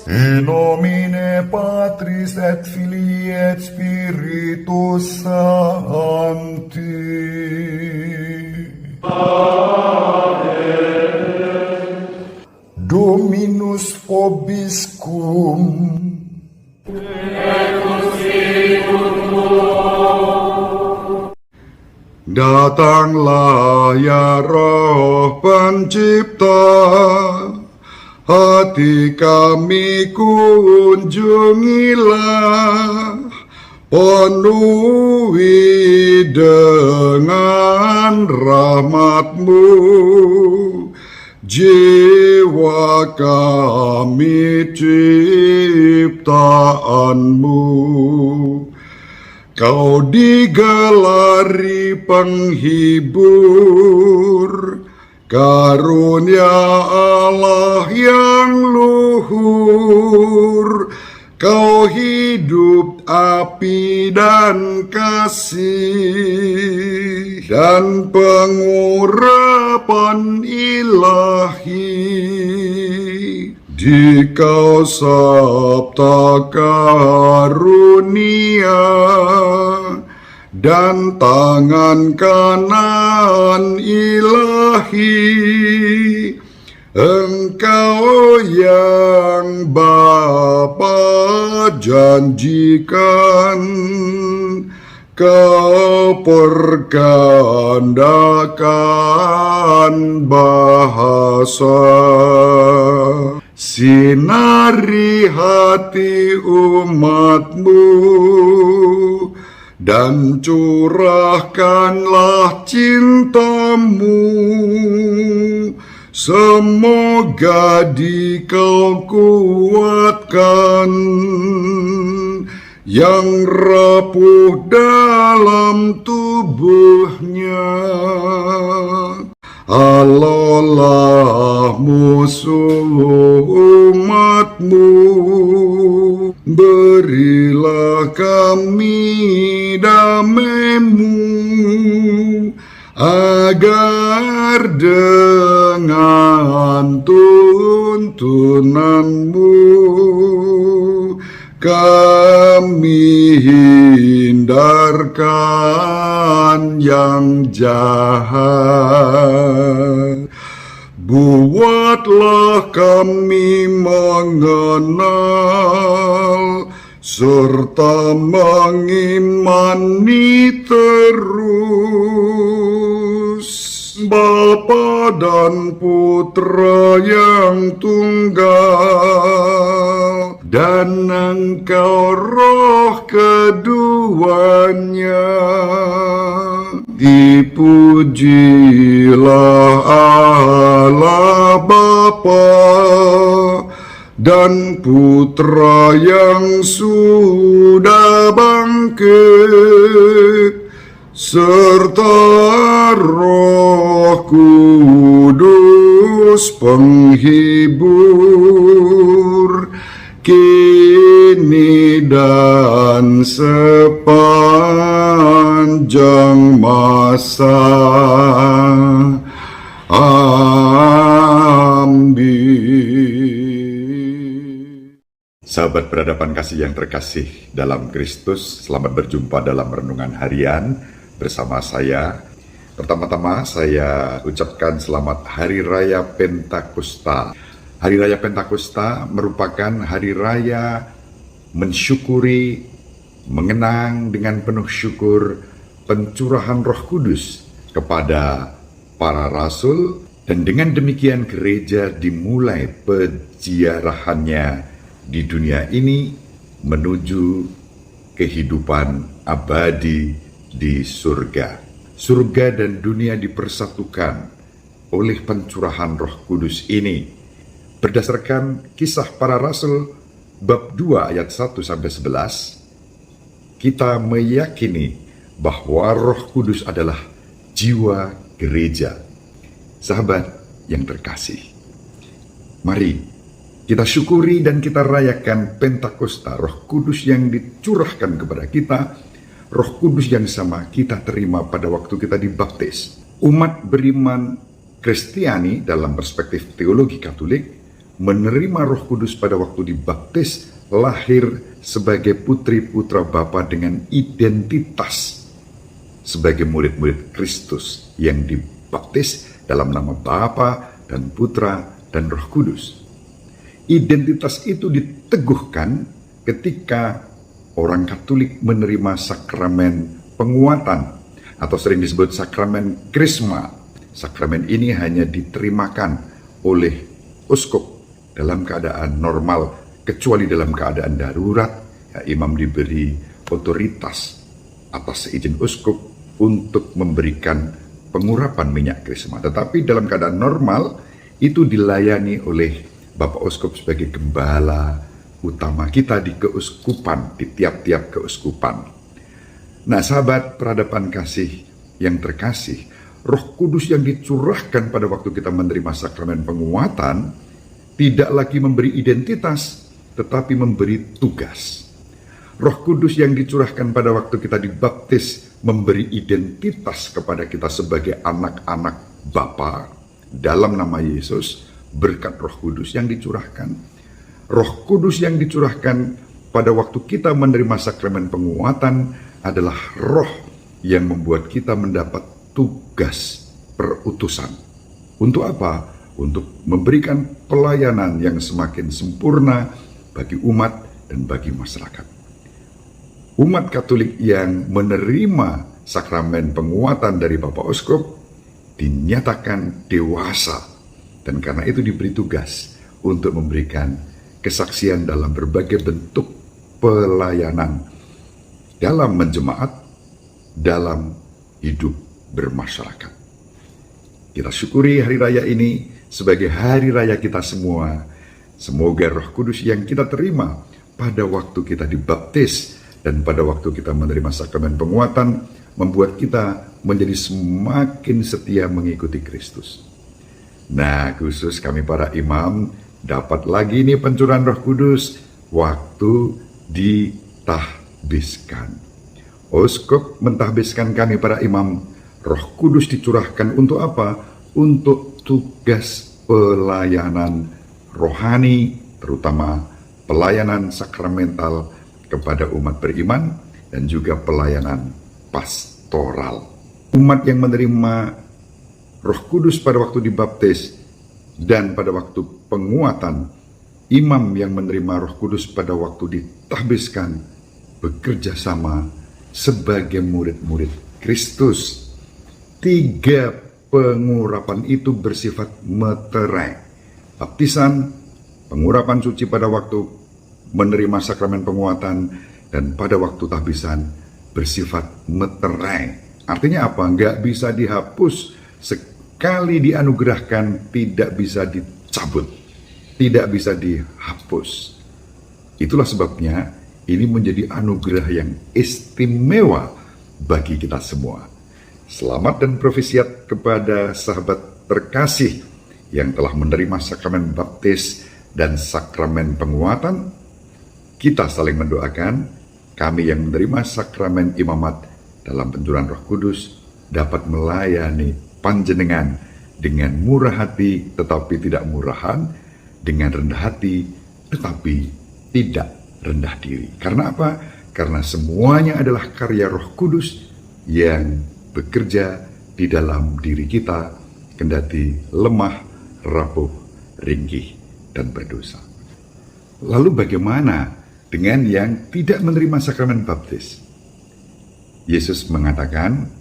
In nomine Patris et Filii et Spiritus Sancti. Dominus vobiscum. Datanglah ya Roh Pencipta, hati kami kunjungilah, penuhi dengan rahmat-Mu jiwa kami ciptaan-Mu. Kau digelari penghibur, karunia Allah yang luhur. Kau hidup api dan kasih, dan pengurapan ilahi. Di Kau sabda karunia, dan tangan kanan ilahi. Engkau yang Bapa janjikan, Kau pergandakan bahasa. Sinari hati umat-Mu, dan curahkanlah cinta-Mu. Semoga di Kau kuatkan yang rapuh dalam tubuhnya. Alahlah musuh umat-Mu, berilah kami damai-Mu, agar dengan tuntunan-Mu kami hindarkan yang jahat. Buatlah kami mengenal serta mengimani terus Bapa dan Putra yang tunggal, dan Engkau Roh keduanya. Dipujilah Allah Bapa dan Putra yang sudah bangkit, serta Roh Kudus penghibur, kini dan sepanjang masa. Amin. Sahabat berhadapan kasih yang terkasih dalam Kristus, selamat berjumpa dalam renungan harian bersama saya. Pertama-tama saya ucapkan selamat Hari Raya Pentakosta. Hari Raya Pentakosta merupakan hari raya mensyukuri, mengenang dengan penuh syukur pencurahan Roh Kudus kepada para rasul, dan dengan demikian gereja dimulai peziarahannya di dunia ini menuju kehidupan abadi di surga. Surga dan dunia dipersatukan oleh pencurahan Roh Kudus ini. Berdasarkan Kisah Para Rasul bab 2 ayat 1-11, kita meyakini bahwa Roh Kudus adalah jiwa gereja. Sahabat yang terkasih, mari kita syukuri dan kita rayakan Pentakosta, Roh Kudus yang dicurahkan kepada kita, Roh Kudus yang sama kita terima pada waktu kita dibaptis. Umat beriman Kristiani dalam perspektif teologi Katolik menerima Roh Kudus pada waktu dibaptis, lahir sebagai putri-putra Bapa dengan identitas sebagai murid-murid Kristus yang dibaptis dalam nama Bapa dan Putra dan Roh Kudus. Identitas itu diteguhkan ketika orang Katolik menerima sakramen penguatan atau sering disebut sakramen krisma. Sakramen ini hanya diterimakan oleh uskup dalam keadaan normal, kecuali dalam keadaan darurat, ya, imam diberi otoritas atas izin uskup untuk memberikan pengurapan minyak krisma. Tetapi dalam keadaan normal itu dilayani oleh Bapak Uskup sebagai gembala utama kita di keuskupan, di tiap-tiap keuskupan. Nah, sahabat peradaban kasih yang terkasih, Roh Kudus yang dicurahkan pada waktu kita menerima sakramen penguatan tidak lagi memberi identitas, tetapi memberi tugas. Roh Kudus yang dicurahkan pada waktu kita dibaptis memberi identitas kepada kita sebagai anak-anak Bapa dalam nama Yesus berkat Roh Kudus yang dicurahkan. Roh Kudus yang dicurahkan pada waktu kita menerima sakramen penguatan adalah roh yang membuat kita mendapat tugas perutusan. Untuk apa? Untuk memberikan pelayanan yang semakin sempurna bagi umat dan bagi masyarakat. Umat Katolik yang menerima sakramen penguatan dari Bapak Uskup dinyatakan dewasa, dan karena itu diberi tugas untuk memberikan kesaksian dalam berbagai bentuk pelayanan dalam menjemaat, dalam hidup bermasyarakat. Kita syukuri hari raya ini sebagai hari raya kita semua. Semoga Roh Kudus yang kita terima pada waktu kita dibaptis dan pada waktu kita menerima sakramen penguatan membuat kita menjadi semakin setia mengikuti Kristus. Nah, khusus kami para imam dapat lagi nih pencurahan Roh Kudus waktu ditahbiskan. Uskup mentahbiskan kami para imam. Roh Kudus dicurahkan untuk apa? Untuk tugas pelayanan rohani, terutama pelayanan sakramental kepada umat beriman dan juga pelayanan pastoral. Umat yang menerima Roh Kudus pada waktu dibaptis dan pada waktu penguatan, imam yang menerima Roh Kudus pada waktu ditahbiskan bekerja sama sebagai murid-murid Kristus. 3 pengurapan itu bersifat meterai. Baptisan, pengurapan suci pada waktu menerima sakramen penguatan, dan pada waktu tahbisan bersifat meterai. Artinya apa? Nggak bisa dihapus. Sekali dianugerahkan tidak bisa dicabut, tidak bisa dihapus. Itulah sebabnya ini menjadi anugerah yang istimewa bagi kita semua. Selamat dan profesiat kepada sahabat terkasih yang telah menerima sakramen baptis dan sakramen penguatan. Kita saling mendoakan, kami yang menerima sakramen imamat dalam pencurahan Roh Kudus dapat melayani panjenengan dengan murah hati tetapi tidak murahan, dengan rendah hati tetapi tidak rendah diri. Karena apa? Karena semuanya adalah karya Roh Kudus yang bekerja di dalam diri kita, kendati lemah, rapuh, ringkih, dan berdosa. Lalu bagaimana dengan yang tidak menerima sakramen baptis? Yesus mengatakan,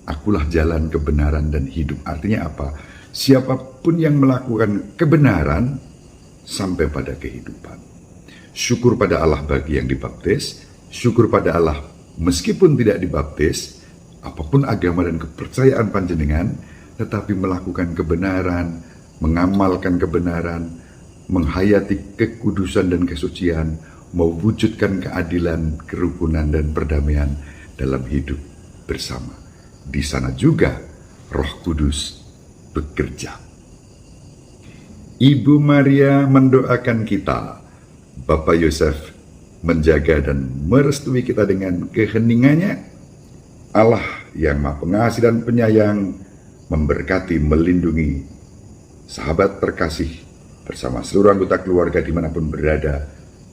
"Akulah jalan kebenaran dan hidup." Artinya apa? Siapapun yang melakukan kebenaran sampai pada kehidupan. Syukur pada Allah bagi yang dibaptis, syukur pada Allah meskipun tidak dibaptis, apapun agama dan kepercayaan panjenengan, tetapi melakukan kebenaran, mengamalkan kebenaran, menghayati kekudusan dan kesucian, mewujudkan keadilan, kerukunan, dan perdamaian dalam hidup bersama. Di sana juga Roh Kudus bekerja. Ibu Maria mendoakan kita, Bapak Yosef menjaga dan merestui kita dengan keheningannya. Allah yang Maha Pengasih dan Penyayang memberkati, melindungi sahabat terkasih bersama seluruh anggota keluarga dimanapun berada,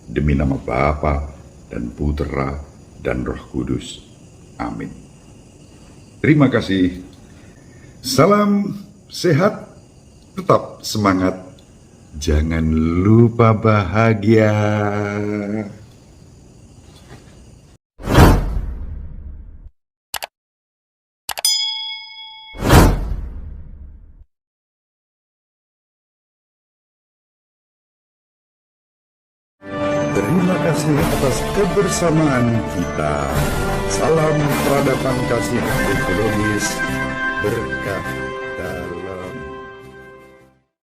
demi nama Bapa dan Putera dan Roh Kudus. Amin. Terima kasih. Salam sehat, tetap semangat, jangan lupa bahagia. Terima kasih atas kebersamaan kita. Salam peradaban kasih ekologis berkah.